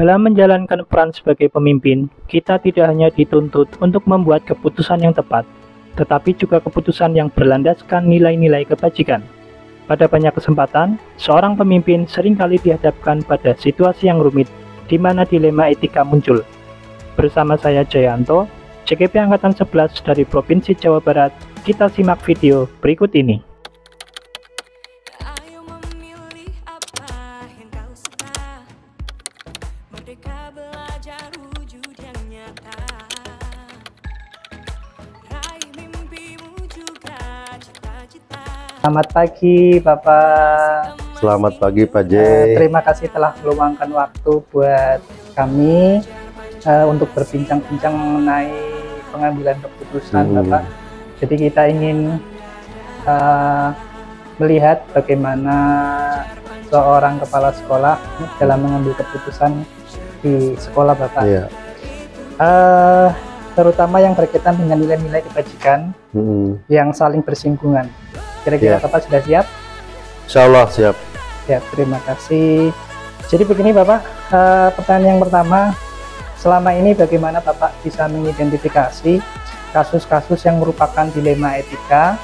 Dalam menjalankan peran sebagai pemimpin, kita tidak hanya dituntut untuk membuat keputusan yang tepat, tetapi juga keputusan yang berlandaskan nilai-nilai kebajikan. Pada banyak kesempatan, seorang pemimpin seringkali dihadapkan pada situasi yang rumit, di mana dilema etika muncul. Bersama saya Jayanto, CGP Angkatan 11 dari Provinsi Jawa Barat, kita simak video berikut ini. Selamat pagi Bapak. Selamat pagi Pak J. Terima kasih telah meluangkan waktu buat kami untuk berbincang-bincang mengenai pengambilan keputusan Bapak. Jadi kita ingin melihat bagaimana seorang kepala sekolah dalam mengambil keputusan di sekolah Bapak. Iya. Terutama yang berkaitan dengan nilai-nilai kebajikan yang saling bersinggungan. Kira-kira Bapak sudah siap? Insya Allah siap. Ya, terima kasih. Jadi begini Bapak, pertanyaan yang pertama, selama ini bagaimana Bapak bisa mengidentifikasi kasus-kasus yang merupakan dilema etika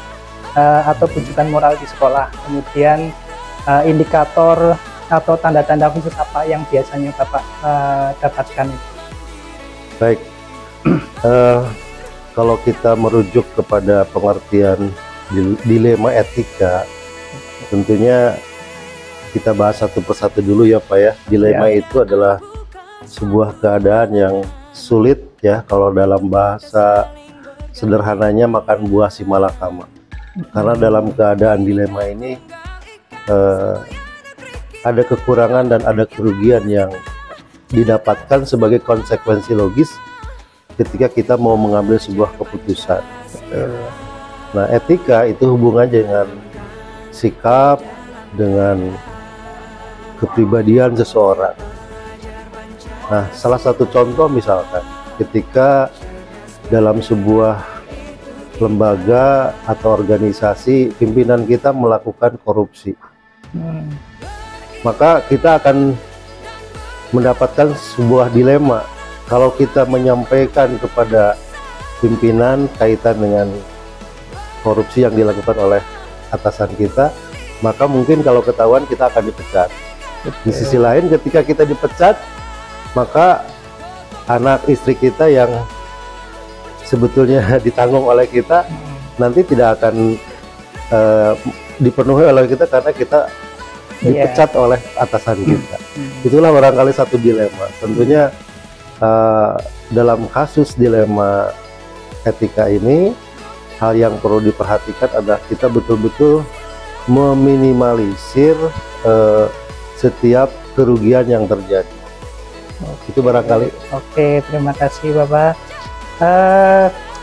atau bujukan moral di sekolah? Kemudian indikator atau tanda-tanda khusus apa yang biasanya Bapak dapatkan itu? Baik, kalau kita merujuk kepada pengertian dilema etika, tentunya kita bahas satu persatu dulu ya Pak ya. Dilema itu adalah sebuah keadaan yang sulit ya, kalau dalam bahasa sederhananya makan buah si malakama. Karena dalam keadaan dilema ini ada kekurangan dan ada kerugian yang didapatkan sebagai konsekuensi logis ketika kita mau mengambil sebuah keputusan. Nah, etika itu hubungannya dengan sikap, dengan kepribadian seseorang. Nah, salah satu contoh misalkan ketika dalam sebuah lembaga atau organisasi pimpinan kita melakukan korupsi, maka kita akan mendapatkan sebuah dilema. Kalau kita menyampaikan kepada pimpinan kaitan dengan korupsi yang dilakukan oleh atasan kita, maka mungkin kalau ketahuan kita akan dipecat. Di sisi lain ketika kita dipecat, maka anak istri kita yang sebetulnya ditanggung oleh kita nanti tidak akan dipenuhi oleh kita karena kita dipecat oleh atasan kita. Itulah barangkali satu dilema. Tentunya dalam kasus dilema etika ini, hal yang perlu diperhatikan adalah kita betul-betul meminimalisir setiap kerugian yang terjadi. Itu barangkali. Oke, terima kasih Bapak.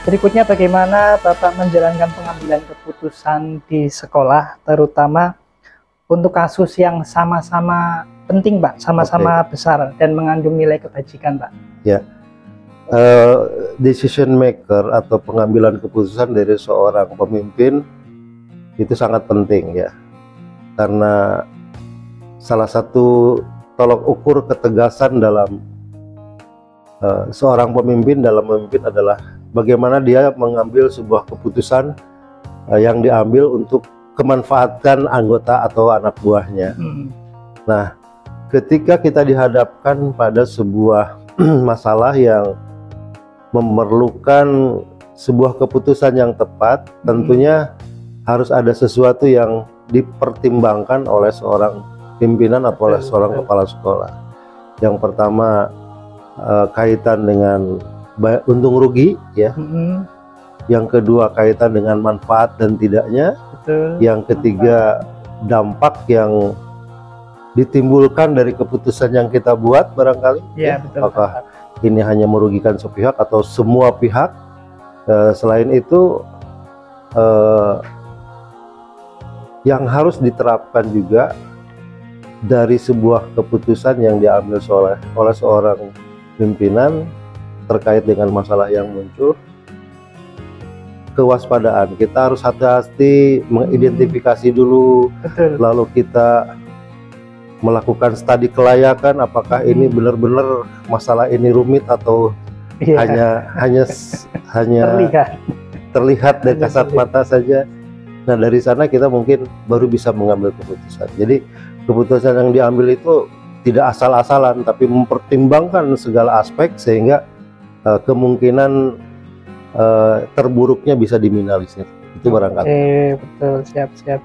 Berikutnya bagaimana Bapak menjalankan pengambilan keputusan di sekolah, terutama untuk kasus yang sama-sama penting Pak, sama-sama besar dan mengandung nilai kebajikan Pak? Ya. Decision maker atau pengambilan keputusan dari seorang pemimpin itu sangat penting ya, karena salah satu tolok ukur ketegasan dalam seorang pemimpin dalam memimpin adalah bagaimana dia mengambil sebuah keputusan yang diambil untuk kemanfaatan anggota atau anak buahnya. Nah, ketika kita dihadapkan pada sebuah masalah yang memerlukan sebuah keputusan yang tepat, tentunya harus ada sesuatu yang dipertimbangkan oleh seorang pimpinan atau oleh seorang kepala sekolah. Yang pertama kaitan dengan untung rugi ya. Yang kedua kaitan dengan manfaat dan tidaknya. Yang ketiga dampak yang ditimbulkan dari keputusan yang kita buat barangkali. Apakah ini hanya merugikan sepihak atau semua pihak? Selain itu yang harus diterapkan juga dari sebuah keputusan yang diambil oleh seorang pimpinan terkait dengan masalah yang muncul, kewaspadaan. Kita harus hati-hati mengidentifikasi dulu, lalu kita melakukan studi kelayakan, apakah ini benar-benar masalah ini rumit atau hanya terlihat dari kasat mata saja. Nah, dari sana kita mungkin baru bisa mengambil keputusan. Jadi keputusan yang diambil itu tidak asal-asalan, tapi mempertimbangkan segala aspek sehingga kemungkinan terburuknya bisa diminimalisir. Itu barangkali. Oke, betul, siap.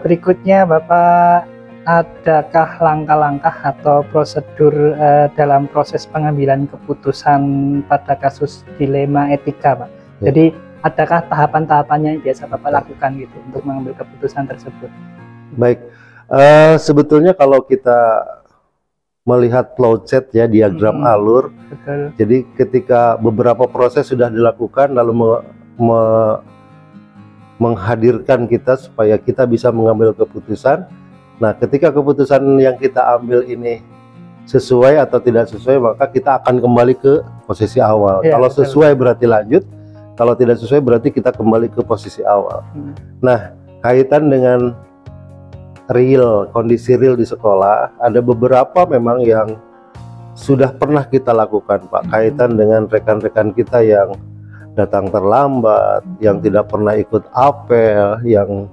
Berikutnya Bapak, adakah langkah-langkah atau prosedur dalam proses pengambilan keputusan pada kasus dilema etika, Pak? Ya. Jadi adakah tahapan-tahapannya yang biasa Bapak lakukan gitu untuk mengambil keputusan tersebut? Baik, sebetulnya kalau kita melihat flow chart ya, diagram alur, betul. Jadi ketika beberapa proses sudah dilakukan lalu menghadirkan kita supaya kita bisa mengambil keputusan. Nah, ketika keputusan yang kita ambil ini sesuai atau tidak sesuai, maka kita akan kembali ke posisi awal. Ya, kalau betul. sesuai berarti lanjut, kalau tidak sesuai berarti kita kembali ke posisi awal. Nah, kaitan dengan kondisi real di sekolah, ada beberapa memang yang sudah pernah kita lakukan, Pak, kaitan dengan rekan-rekan kita yang datang terlambat, yang tidak pernah ikut apel, yang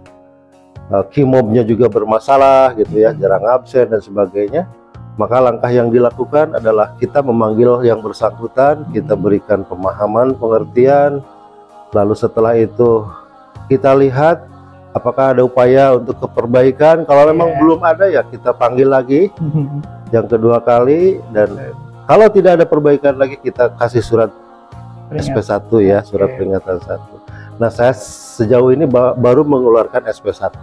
kimobnya juga bermasalah gitu ya, jarang absen dan sebagainya. Maka langkah yang dilakukan adalah kita memanggil yang bersangkutan, kita berikan pemahaman, pengertian, lalu setelah itu kita lihat apakah ada upaya untuk keperbaikan. Kalau memang belum ada, ya kita panggil lagi yang kedua kali, dan kalau tidak ada perbaikan lagi kita kasih surat SP1 ya, surat peringatan 1. Nah, saya sejauh ini baru mengeluarkan SP1.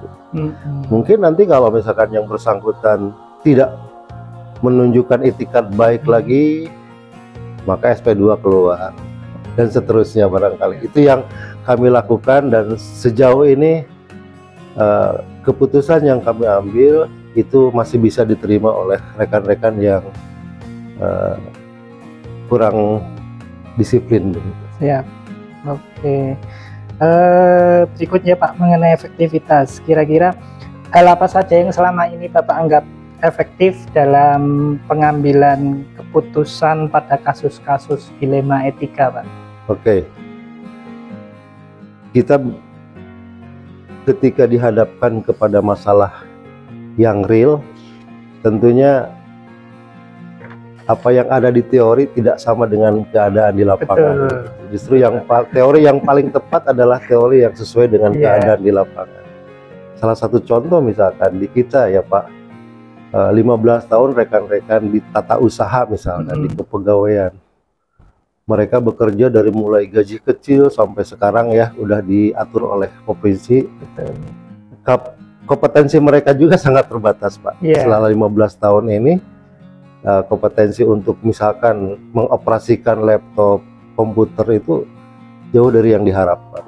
Mungkin nanti kalau misalkan yang bersangkutan tidak menunjukkan itikat baik lagi, maka SP2 keluar dan seterusnya barangkali. Itu yang kami lakukan, dan sejauh ini keputusan yang kami ambil itu masih bisa diterima oleh rekan-rekan yang kurang disiplin. Siap. Oke. Berikutnya Pak, mengenai efektivitas, kira-kira hal apa saja yang selama ini Bapak anggap efektif dalam pengambilan keputusan pada kasus-kasus dilema etika, Pak? Oke. Kita ketika dihadapkan kepada masalah yang real, tentunya apa yang ada di teori tidak sama dengan keadaan di lapangan. Betul. Justru teori yang paling tepat adalah teori yang sesuai dengan keadaan di lapangan. Salah satu contoh misalkan di kita ya Pak, 15 tahun rekan-rekan di tata usaha misalnya, di kepegawaian, mereka bekerja dari mulai gaji kecil sampai sekarang ya udah diatur oleh provinsi. Kompetensi mereka juga sangat terbatas, Pak. Selama 15 tahun ini kompetensi untuk misalkan mengoperasikan laptop, komputer itu jauh dari yang diharapkan.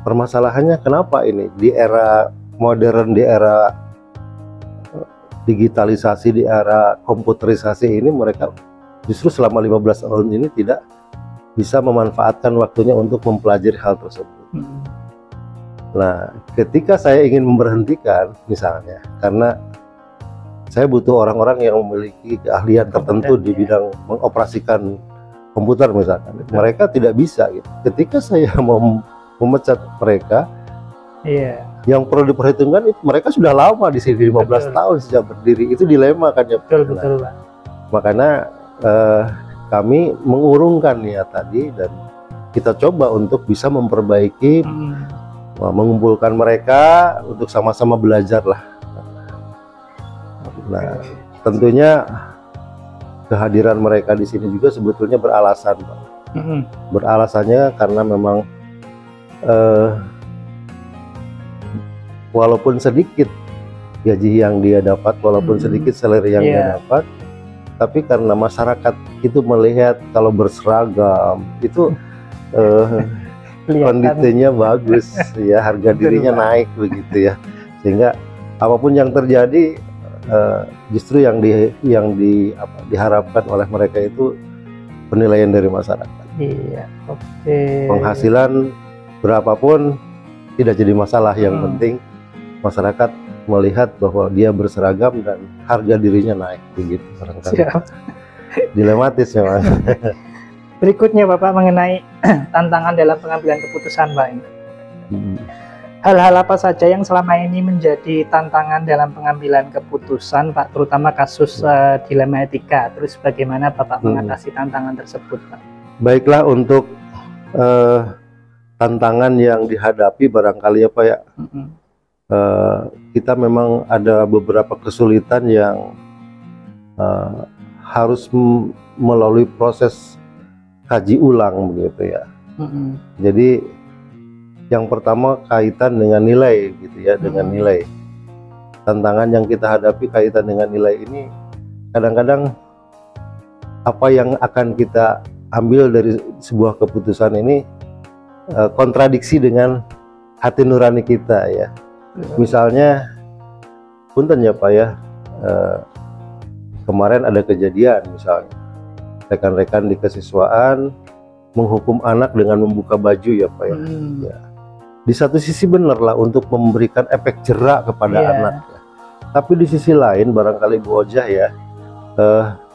Permasalahannya kenapa ini di era modern, di era digitalisasi, di era komputerisasi ini mereka justru selama 15 tahun ini tidak bisa memanfaatkan waktunya untuk mempelajari hal tersebut. Nah, ketika saya ingin memberhentikan misalnya, karena saya butuh orang-orang yang memiliki keahlian tertentu di bidang mengoperasikan komputer misalkan, mereka tidak bisa gitu. Ketika saya mau memecat mereka, yang perlu diperhitungkan itu mereka sudah lama di sini, 15 tahun sejak berdiri. Itu dilema kan ya. Betul, Pak. Makanya kami mengurungkan niat tadi dan kita coba untuk bisa memperbaiki, mengumpulkan mereka untuk sama-sama belajar lah. Nah, tentunya kehadiran mereka di sini juga sebetulnya beralasan, Pak. Beralasannya karena memang walaupun sedikit gaji yang dia dapat, walaupun sedikit salary yang dia dapat, tapi karena masyarakat itu melihat kalau berseragam itu kondisinya bagus ya, harga dirinya naik begitu ya, sehingga apapun yang terjadi justru yang diharapkan oleh mereka itu penilaian dari masyarakat. Penghasilan berapapun tidak jadi masalah, yang penting masyarakat melihat bahwa dia berseragam dan harga dirinya naik begitu barangkali. Siap. Dilematis memang. Berikutnya Bapak mengenai tantangan dalam pengambilan keputusan Pak ini. Hmm. Hal-hal apa saja yang selama ini menjadi tantangan dalam pengambilan keputusan Pak, terutama kasus dilema etika, terus bagaimana Bapak mengatasi tantangan tersebut Pak? Baiklah, untuk tantangan yang dihadapi barangkali apa ya, kita memang ada beberapa kesulitan yang harus melalui proses kaji ulang begitu ya. Jadi yang pertama kaitan dengan nilai gitu ya, dengan nilai. Tantangan yang kita hadapi kaitan dengan nilai ini, kadang-kadang apa yang akan kita ambil dari sebuah keputusan ini kontradiksi dengan hati nurani kita ya. Misalnya, punten ya Pak ya, kemarin ada kejadian misalnya, rekan-rekan di kesiswaan menghukum anak dengan membuka baju ya Pak ya. Ya. Di satu sisi benar lah untuk memberikan efek jerak kepada anak ya. Tapi di sisi lain barangkali Bu Ojah ya,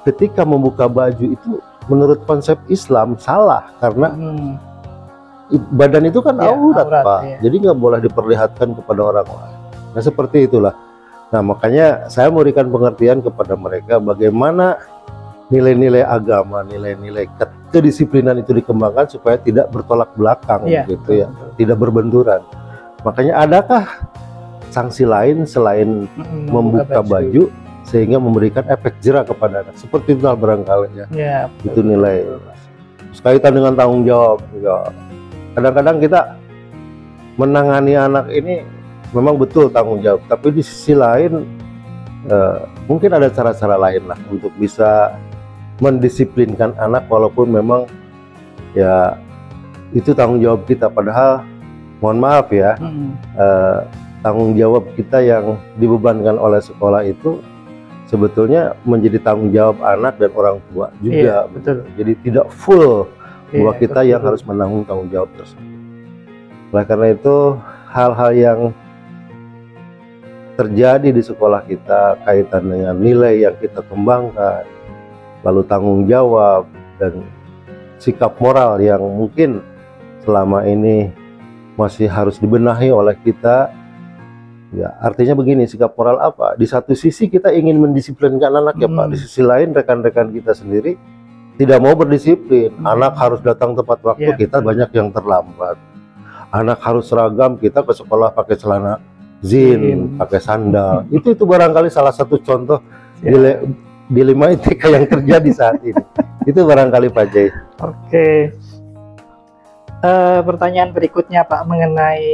ketika membuka baju itu menurut konsep Islam salah, karena badan itu kan aurat Pak, jadi nggak boleh diperlihatkan kepada orang lain. Nah seperti itulah. Nah makanya saya memberikan pengertian kepada mereka bagaimana nilai-nilai agama, nilai-nilai kedisiplinan itu dikembangkan supaya tidak bertolak belakang gitu ya, tidak berbenturan. Makanya adakah sanksi lain selain membuka baju sehingga memberikan efek jerak kepada anak? Seperti itu barangkali ya. Itu nilai. Kaitan dengan tanggung jawab juga. Kadang-kadang kita menangani anak ini memang betul tanggung jawab, tapi di sisi lain mungkin ada cara-cara lain lah untuk bisa mendisiplinkan anak, walaupun memang ya itu tanggung jawab kita, padahal mohon maaf ya, tanggung jawab kita yang dibebankan oleh sekolah itu sebetulnya menjadi tanggung jawab anak dan orang tua juga. Betul. Jadi tidak full bahwa kita yang harus menanggung tanggung jawab tersebut. Oleh karena itu hal-hal yang terjadi di sekolah kita kaitan dengan nilai yang kita kembangkan, lalu tanggung jawab dan sikap moral yang mungkin selama ini masih harus dibenahi oleh kita. Ya, artinya begini, sikap moral apa? Di satu sisi kita ingin mendisiplinkan anak ya Pak, di sisi lain rekan-rekan kita sendiri tidak mau berdisiplin. Anak harus datang tepat waktu, kita banyak yang terlambat. Anak harus seragam, kita ke sekolah pakai celana zin, pakai sandal. Itu barangkali salah satu contoh dilema etika yang terjadi saat ini. Itu barangkali Pak Jai. Oke. Pertanyaan berikutnya Pak mengenai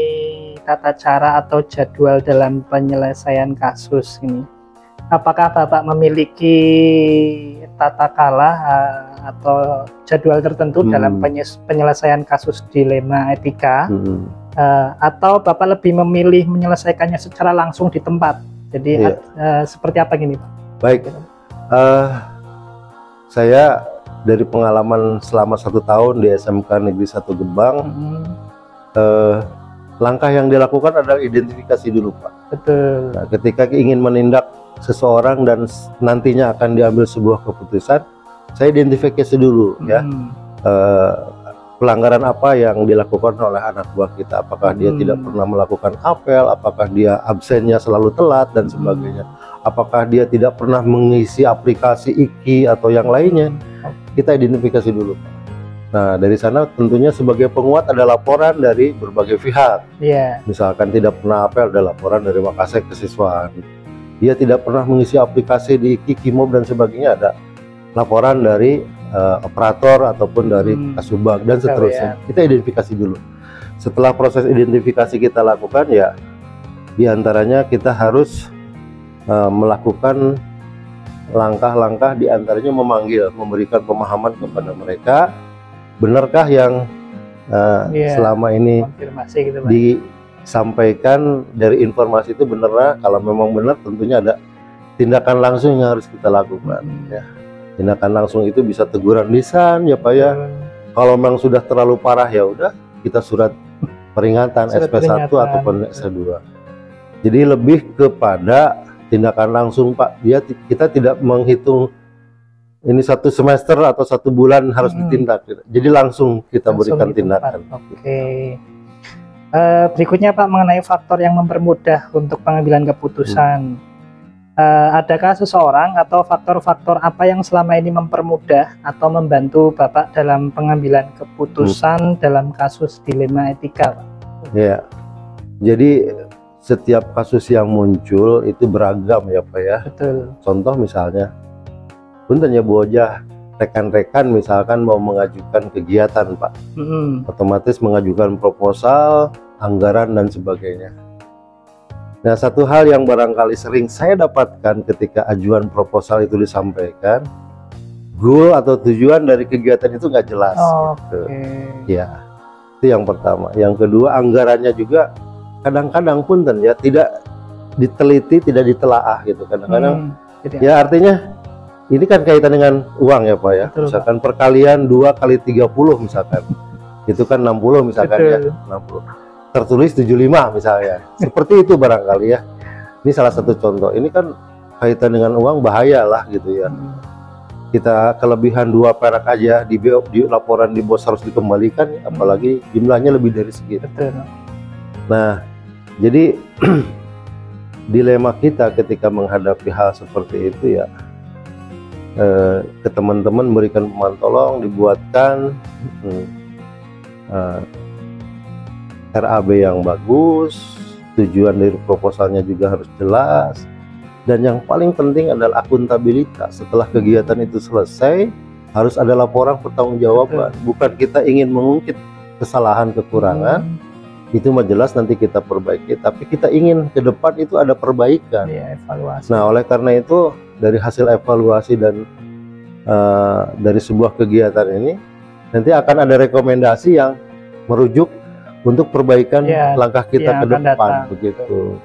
tata cara atau jadwal dalam penyelesaian kasus ini. Apakah Bapak memiliki tata kala atau jadwal tertentu dalam penyelesaian kasus dilema etika, atau Bapak lebih memilih menyelesaikannya secara langsung di tempat? Jadi seperti apa gini Pak? Baik. Saya dari pengalaman selama 1 tahun di SMK Negeri 1 Gebang, langkah yang dilakukan adalah identifikasi dulu Pak. Betul. Nah, ketika ingin menindak seseorang dan nantinya akan diambil sebuah keputusan, saya identifikasi dulu ya, pelanggaran apa yang dilakukan oleh anak buah kita. Apakah dia tidak pernah melakukan apel, apakah dia absennya selalu telat dan sebagainya, apakah dia tidak pernah mengisi aplikasi IKI atau yang lainnya. Kita identifikasi dulu. Nah dari sana tentunya sebagai penguat ada laporan dari berbagai pihak. Misalkan tidak pernah apel, ada laporan dari Wakasek Kesiswaan. Dia tidak pernah mengisi aplikasi di IKI, Kimob dan sebagainya, ada laporan dari operator ataupun dari Kasubag dan seterusnya. Kita identifikasi dulu. Setelah proses identifikasi kita lakukan ya, diantaranya kita harus melakukan langkah-langkah, diantaranya memanggil, memberikan pemahaman kepada mereka, benarkah yang selama ini gitu, disampaikan dari informasi itu benar. Kalau memang benar, tentunya ada tindakan langsung yang harus kita lakukan. Ya. Tindakan langsung itu bisa teguran lisan ya Pak ya. Kalau memang sudah terlalu parah ya udah kita surat peringatan SP1 ataupun SP2. Jadi lebih kepada tindakan langsung, Pak. Kita tidak menghitung ini 1 semester atau 1 bulan harus ditindak. Jadi langsung kita berikan tindakan. Oke. Berikutnya Pak, mengenai faktor yang mempermudah untuk pengambilan keputusan. Adakah seseorang atau faktor-faktor apa yang selama ini mempermudah atau membantu Bapak dalam pengambilan keputusan dalam kasus dilema etika, Pak? Ya, jadi setiap kasus yang muncul itu beragam ya Pak ya. Betul. Contoh misalnya, punten ya Bu Ojah, rekan-rekan misalkan mau mengajukan kegiatan Pak, otomatis mengajukan proposal, anggaran dan sebagainya. Nah, satu hal yang barangkali sering saya dapatkan ketika ajuan proposal itu disampaikan, goal atau tujuan dari kegiatan itu nggak jelas. Gitu. Ya, itu yang pertama. Yang kedua, anggarannya juga kadang-kadang punten ya tidak diteliti, tidak ditelaah gitu. Kadang-kadang ya artinya ini kan kaitan dengan uang ya Pak ya. Betul, misalkan Pak. Perkalian 2 kali 30 misalkan. Itu kan 60 misalkan. Betul. Ya 60. Tertulis 75 misalnya. Seperti itu barangkali ya. Ini salah satu contoh. Ini kan kaitan dengan uang, bahaya lah gitu ya. Kita kelebihan 2 perak aja di laporan di bos harus dikembalikan, apalagi jumlahnya lebih dari segitu. Betul. Nah, jadi dilema kita ketika menghadapi hal seperti itu ya, ke teman-teman berikan tolong dibuatkan RAB yang bagus, tujuan dari proposalnya juga harus jelas, dan yang paling penting adalah akuntabilitas. Setelah kegiatan itu selesai harus ada laporan pertanggungjawaban. Bukan kita ingin mengungkit kesalahan kekurangan, itu mah jelas nanti kita perbaiki, tapi kita ingin ke depan itu ada perbaikan. Ya, evaluasi. Nah, oleh karena itu dari hasil evaluasi dan dari sebuah kegiatan ini nanti akan ada rekomendasi yang merujuk untuk perbaikan langkah kita ke depan begitu.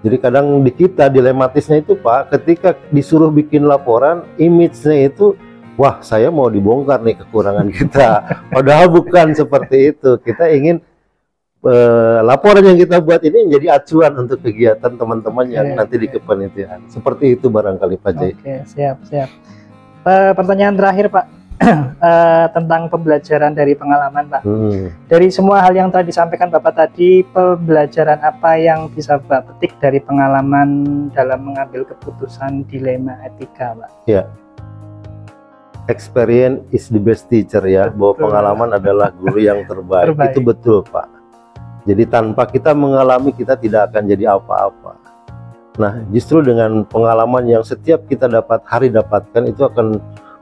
Jadi kadang di kita dilematisnya itu Pak, ketika disuruh bikin laporan, image-nya itu wah saya mau dibongkar nih kekurangan kita. Padahal bukan seperti itu. Kita ingin laporan yang kita buat ini menjadi acuan untuk kegiatan teman-teman yang nanti di kepanitiaan. Seperti itu barangkali Pak Jai. Oke, siap. Pertanyaan terakhir Pak. Tentang pembelajaran dari pengalaman Pak. Dari semua hal yang telah disampaikan Bapak tadi, pembelajaran apa yang bisa Bapak petik dari pengalaman dalam mengambil keputusan dilema etika Pak? Ya, experience is the best teacher ya. Bahwa pengalaman adalah guru yang terbaik. Itu betul Pak. Jadi tanpa kita mengalami, kita tidak akan jadi apa-apa. Nah, justru dengan pengalaman yang setiap kita dapatkan itu akan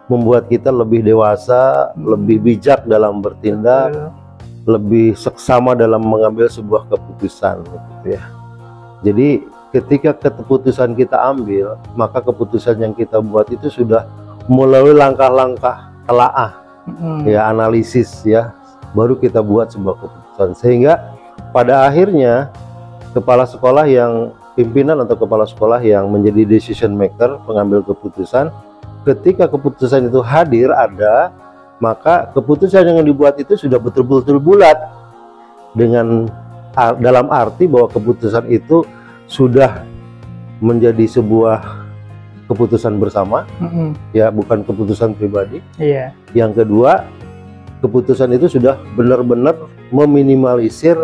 membuat kita lebih dewasa, lebih bijak dalam bertindak, lebih seksama dalam mengambil sebuah keputusan gitu ya. Jadi ketika keputusan kita ambil, maka keputusan yang kita buat itu sudah melalui langkah-langkah telaah, ya analisis ya, baru kita buat sebuah keputusan. Sehingga pada akhirnya kepala sekolah yang pimpinan atau kepala sekolah yang menjadi decision maker, pengambil keputusan, ketika keputusan itu hadir ada, maka keputusan yang dibuat itu sudah betul-betul bulat, dengan dalam arti bahwa keputusan itu sudah menjadi sebuah keputusan bersama, ya bukan keputusan pribadi. Yang kedua, keputusan itu sudah benar-benar meminimalisir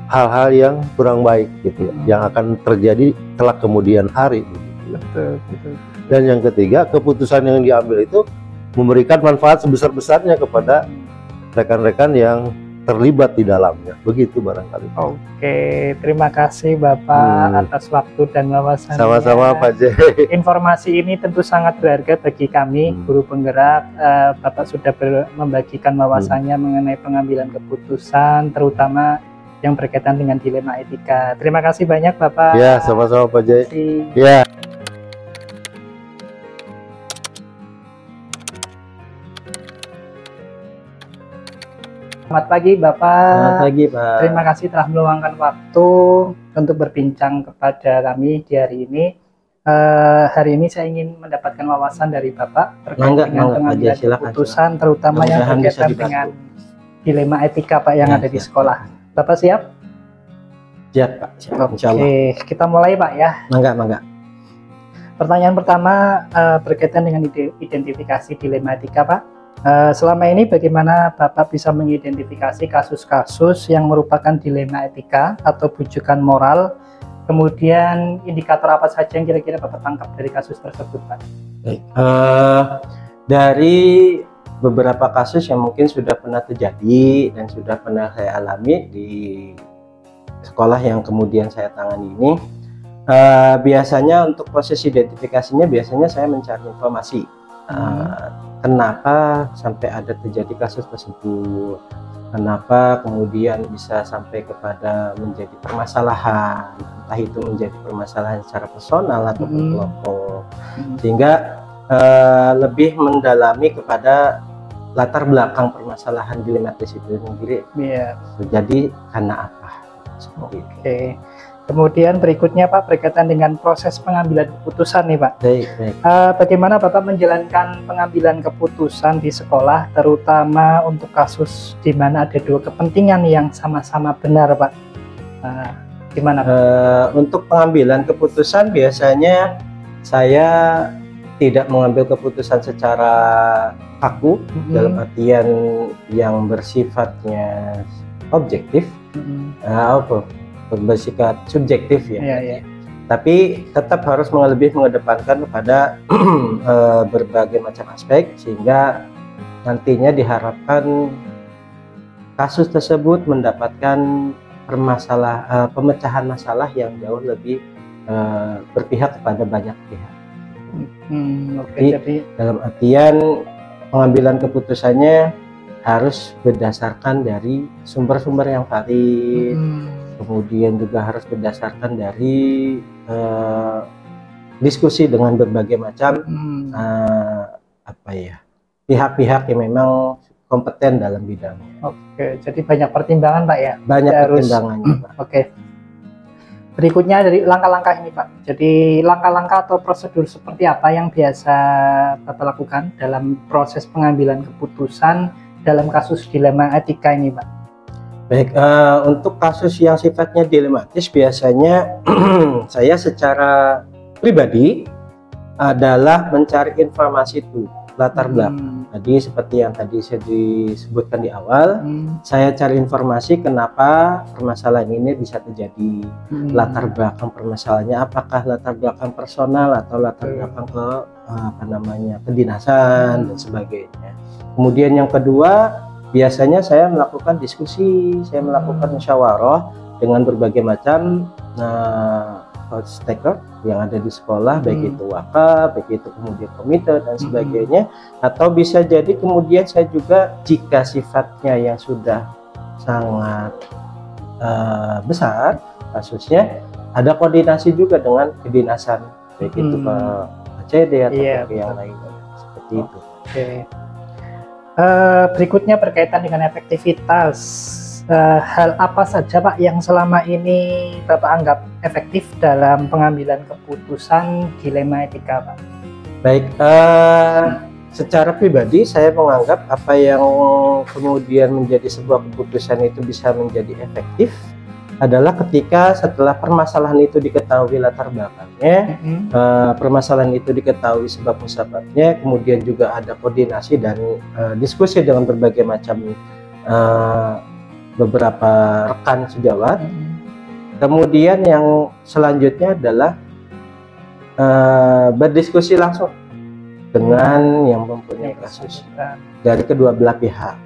hal-hal yang kurang baik gitu, yang akan terjadi kelak kemudian hari. Betul. Dan yang ketiga, keputusan yang diambil itu memberikan manfaat sebesar-besarnya kepada rekan-rekan yang terlibat di dalamnya. Begitu barangkali. Oke, terima kasih Bapak atas waktu dan wawasannya. Sama-sama Pak J. Informasi ini tentu sangat berharga bagi kami, guru penggerak. Bapak sudah membagikan wawasannya mengenai pengambilan keputusan, terutama yang berkaitan dengan dilema etika. Terima kasih banyak Bapak. Ya, sama-sama Pak J. Ya. Selamat pagi Bapak. Selamat pagi Pak. Terima kasih telah meluangkan waktu untuk berbincang kepada kami di hari ini. Hari ini saya ingin mendapatkan wawasan dari Bapak terkait dengan pengambilan keputusan, terutama yang berkaitan dengan dilema etika Pak yang ada di sekolah. Bapak siap? Siap Pak, siap. Insya Allah. Oke, kita mulai Pak ya. Mangga. Pertanyaan pertama berkaitan dengan identifikasi dilema etika Pak. Selama ini bagaimana Bapak bisa mengidentifikasi kasus-kasus yang merupakan dilema etika atau bujukan moral? Kemudian indikator apa saja yang kira-kira Bapak tangkap dari kasus tersebut Pak? Baik. Dari beberapa kasus yang mungkin sudah pernah terjadi dan sudah pernah saya alami di sekolah yang kemudian saya tangani ini, biasanya untuk proses identifikasinya biasanya saya mencari informasi. Kenapa sampai ada terjadi kasus tersebut, kenapa kemudian bisa sampai kepada menjadi permasalahan, entah itu menjadi permasalahan secara personal atau kelompok, sehingga lebih mendalami kepada latar belakang permasalahan dilematis itu sendiri. Jadi karena apa? Seperti itu. Oke. Kemudian berikutnya Pak berkaitan dengan proses pengambilan keputusan nih Pak. Baik. Bagaimana Bapak menjalankan pengambilan keputusan di sekolah, terutama untuk kasus di mana ada dua kepentingan yang sama-sama benar Pak? Gimana Pak? Untuk pengambilan keputusan biasanya saya tidak mengambil keputusan secara kaku, dalam artian yang bersifatnya objektif, bersifat subjektif ya. Tapi tetap harus lebih mengedepankan kepada berbagai macam aspek, sehingga nantinya diharapkan kasus tersebut mendapatkan pemecahan masalah yang jauh lebih berpihak kepada banyak pihak. Jadi dalam artian pengambilan keputusannya harus berdasarkan dari sumber-sumber yang valid, kemudian juga harus berdasarkan dari diskusi dengan berbagai macam pihak-pihak yang memang kompeten dalam bidangnya. Oke, jadi banyak pertimbangan Pak ya? Banyak pertimbangannya Pak. Oke. Berikutnya dari langkah-langkah ini Pak. Jadi langkah-langkah atau prosedur seperti apa yang biasa Bapak lakukan dalam proses pengambilan keputusan dalam kasus dilema etika ini Pak? Baik, untuk kasus yang sifatnya dilematis biasanya saya secara pribadi adalah mencari informasi itu, latar belakang. Tadi seperti yang tadi saya disebutkan di awal, saya cari informasi kenapa permasalahan ini bisa terjadi, latar belakang permasalahannya, apakah latar belakang personal atau latar belakang kedinasan dan sebagainya. Kemudian yang kedua, biasanya saya melakukan diskusi, saya melakukan musyawarah dengan berbagai macam stakeholder yang ada di sekolah, baik itu wakaf, baik itu kemudian komite dan sebagainya, atau bisa jadi kemudian saya juga jika sifatnya yang sudah sangat besar kasusnya, ada koordinasi juga dengan kedinasan, baik itu ke CD atau ke yang lainnya, seperti itu. Berikutnya berkaitan dengan efektivitas. Hal apa saja Pak yang selama ini Bapak anggap efektif dalam pengambilan keputusan dilema etika Pak? Baik, secara pribadi saya menganggap apa yang kemudian menjadi sebuah keputusan itu bisa menjadi efektif adalah ketika setelah permasalahan itu diketahui latar belakangnya, permasalahan itu diketahui sebab musababnya, kemudian juga ada koordinasi dan diskusi dengan berbagai macam beberapa rekan sejawat. Kemudian yang selanjutnya adalah berdiskusi langsung dengan yang mempunyai kasus dari kedua belah pihak,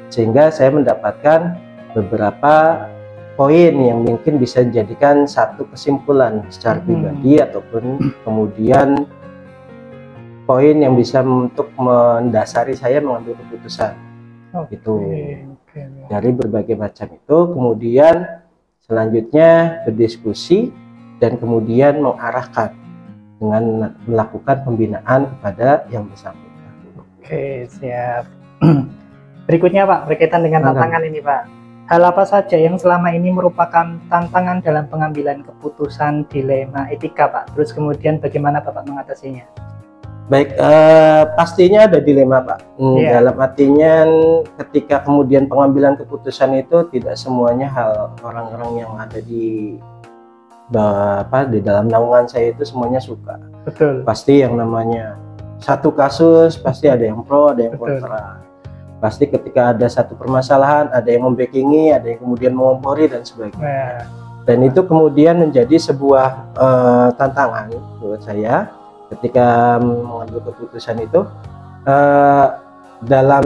sehingga saya mendapatkan beberapa poin yang mungkin bisa dijadikan satu kesimpulan secara pribadi ataupun kemudian poin yang bisa untuk mendasari saya mengambil keputusan. Dari berbagai macam itu, kemudian selanjutnya berdiskusi dan kemudian mengarahkan dengan melakukan pembinaan kepada yang bersangkutan. Oke, siap. Berikutnya Pak, berkaitan dengan tantangan ini Pak. Hal apa saja yang selama ini merupakan tantangan dalam pengambilan keputusan dilema etika Pak? Terus kemudian bagaimana Bapak mengatasinya? Baik, pastinya ada dilema Pak. Dalam artinya ketika kemudian pengambilan keputusan itu tidak semuanya hal orang-orang yang ada di dalam naungan saya itu semuanya suka. Betul. Pasti yang namanya satu kasus pasti ada yang pro, ada yang kontra. Pasti ketika ada satu permasalahan ada yang membackingi, ada yang kemudian mengompori dan sebagainya. Dan itu kemudian menjadi sebuah tantangan buat saya ketika mengambil keputusan itu. Dalam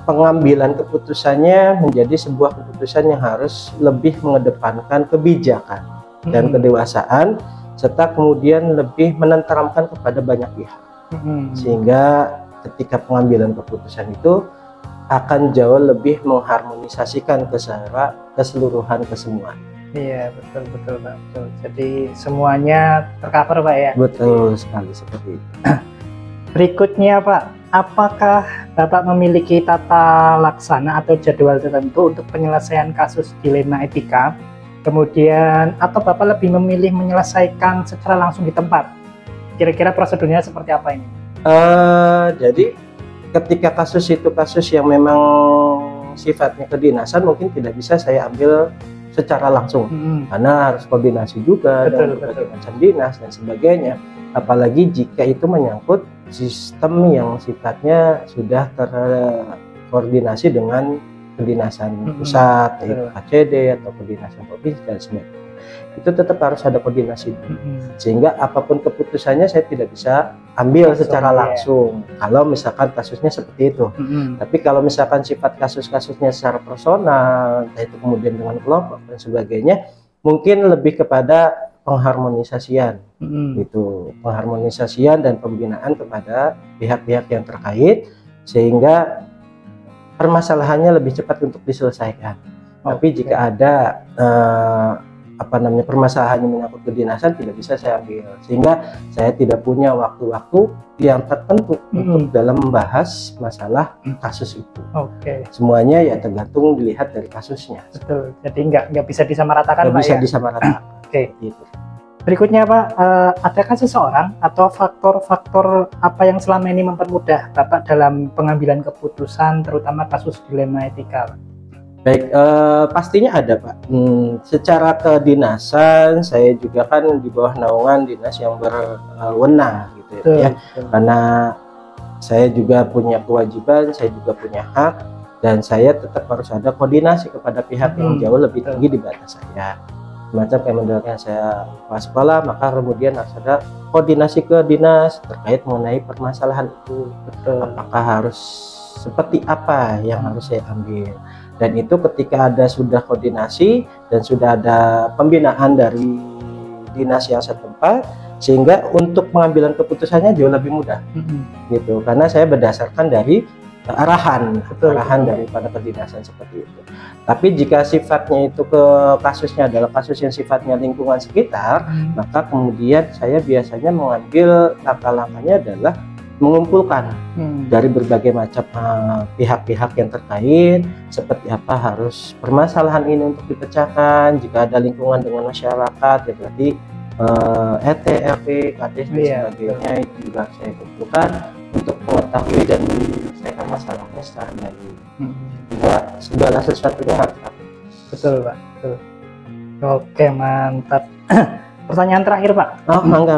pengambilan keputusannya menjadi sebuah keputusan yang harus lebih mengedepankan kebijakan dan kedewasaan, serta kemudian lebih menenteramkan kepada banyak pihak, sehingga ketika pengambilan keputusan itu akan jauh lebih mengharmonisasikan keseluruhan kesemua. Iya, betul Pak, betul. Jadi semuanya tercover Pak ya. Betul sekali seperti itu. Berikutnya Pak, apakah Bapak memiliki tata laksana atau jadwal tertentu untuk penyelesaian kasus dilema etika? Kemudian atau Bapak lebih memilih menyelesaikan secara langsung di tempat? Kira-kira prosedurnya seperti apa ini? Jadi ketika kasus itu kasus yang memang sifatnya kedinasan, mungkin tidak bisa saya ambil secara langsung, karena harus koordinasi juga dengan berbagai macam dinas dan sebagainya. Apalagi jika itu menyangkut sistem yang sifatnya sudah terkoordinasi dengan kedinasan pusat, yaitu KCD atau kedinasan provinsi dan sebagainya. Itu tetap harus ada koordinasi, sehingga apapun keputusannya saya tidak bisa ambil secara langsung kalau misalkan kasusnya seperti itu. Tapi kalau misalkan sifat kasusnya secara personal, itu kemudian dengan kelompok dan sebagainya, mungkin lebih kepada pengharmonisasian, gitu, pengharmonisasian dan pembinaan kepada pihak-pihak yang terkait, sehingga permasalahannya lebih cepat untuk diselesaikan. Tapi jika ada permasalahan yang menyangkut kedinasan, tidak bisa saya ambil, sehingga saya tidak punya waktu-waktu yang tertentu untuk dalam membahas masalah kasus itu. Semuanya ya tergantung dilihat dari kasusnya. Betul. Jadi nggak bisa disamaratakan. Nggak bisa disamaratakan. Gitu. Berikutnya Pak, adakah seseorang atau faktor-faktor apa yang selama ini mempermudah Bapak dalam pengambilan keputusan, terutama kasus dilema etika? Baik, pastinya ada Pak. Secara kedinasan saya juga kan di bawah naungan dinas yang berwenang gitu ya. Karena saya juga punya kewajiban, saya juga punya hak, dan saya tetap harus ada koordinasi kepada pihak yang jauh lebih tinggi di batas saya. Semacam kayak mendengarkan saya kepala sekolah, maka kemudian harus ada koordinasi ke dinas terkait mengenai permasalahan itu. Apakah harus seperti apa yang harus saya ambil? Dan itu ketika sudah koordinasi dan sudah ada pembinaan dari dinas yang setempat, sehingga untuk pengambilan keputusannya jauh lebih mudah, gitu. Karena saya berdasarkan dari arahan daripada kedinasan seperti itu. Tapi jika sifatnya itu kasusnya adalah kasus yang sifatnya lingkungan sekitar, maka kemudian saya biasanya mengambil langkah-langkahnya adalah mengumpulkan dari berbagai macam pihak-pihak yang terkait, seperti apa harus permasalahan ini untuk dipecahkan. Jika ada lingkungan dengan masyarakat, ya berarti RT, RW, KDS dan sebagainya, itu juga saya kumpulkan untuk mengetahui dan menyelesaikan masalahnya secara baik. Segala sesuatunya harus apa? Betul Pak. Betul. Oke, mantap. Pertanyaan terakhir Pak. Mangga.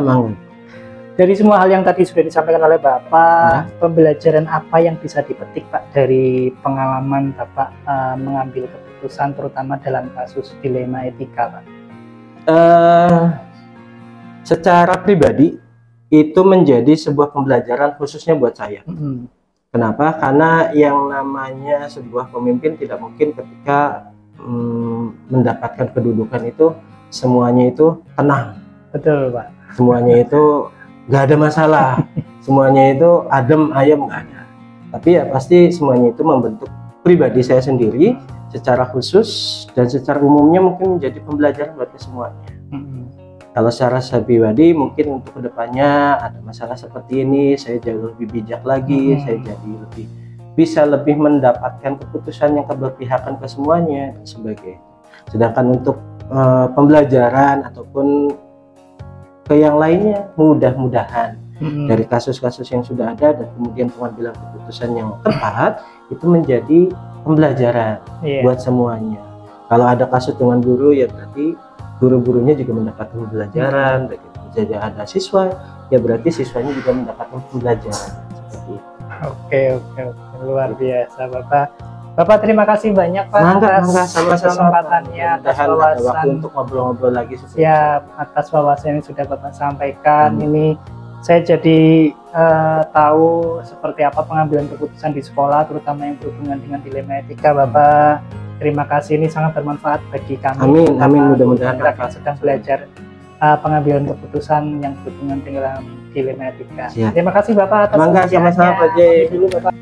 Dari semua hal yang tadi sudah disampaikan oleh Bapak, pembelajaran apa yang bisa dipetik Pak dari pengalaman Bapak mengambil keputusan terutama dalam kasus dilema etika Pak? Secara pribadi itu menjadi sebuah pembelajaran khususnya buat saya. Kenapa? Karena yang namanya sebuah pemimpin tidak mungkin ketika mendapatkan kedudukan itu semuanya itu tenang. Betul Pak. Semuanya itu nggak ada masalah, semuanya itu adem ayem, nggak ada. Tapi ya pasti semuanya itu membentuk pribadi saya sendiri secara khusus, dan secara umumnya mungkin menjadi pembelajaran buat semuanya. Kalau secara pribadi mungkin untuk kedepannya ada masalah seperti ini, saya jauh lebih bijak lagi, saya jadi bisa lebih mendapatkan keputusan yang keberpihakan ke semuanya dan sebagainya. Sedangkan untuk pembelajaran ataupun ke yang lainnya, mudah-mudahan Dari kasus-kasus yang sudah ada dan kemudian pengambilan keputusan yang tepat itu menjadi pembelajaran buat semuanya. Kalau ada kasus dengan guru ya berarti guru-gurunya juga mendapatkan pembelajaran. Jadi ada siswa ya berarti siswanya juga mendapatkan pembelajaran seperti itu. Oke, luar biasa Bapak terima kasih banyak Pak atas kesempatannya, atas wawasan waktu untuk ngobrol-ngobrol lagi ya, atas wawasan yang sudah Bapak sampaikan. Ini saya jadi tahu seperti apa pengambilan keputusan di sekolah, terutama yang berhubungan dengan dilema etika. Bapak terima kasih, ini sangat bermanfaat bagi kami. Amin, mudah-mudahan kita sedang belajar pengambilan keputusan yang berhubungan dengan dilema etika. Terima kasih Bapak atas sama-sama Pak J. Dulu Bapak.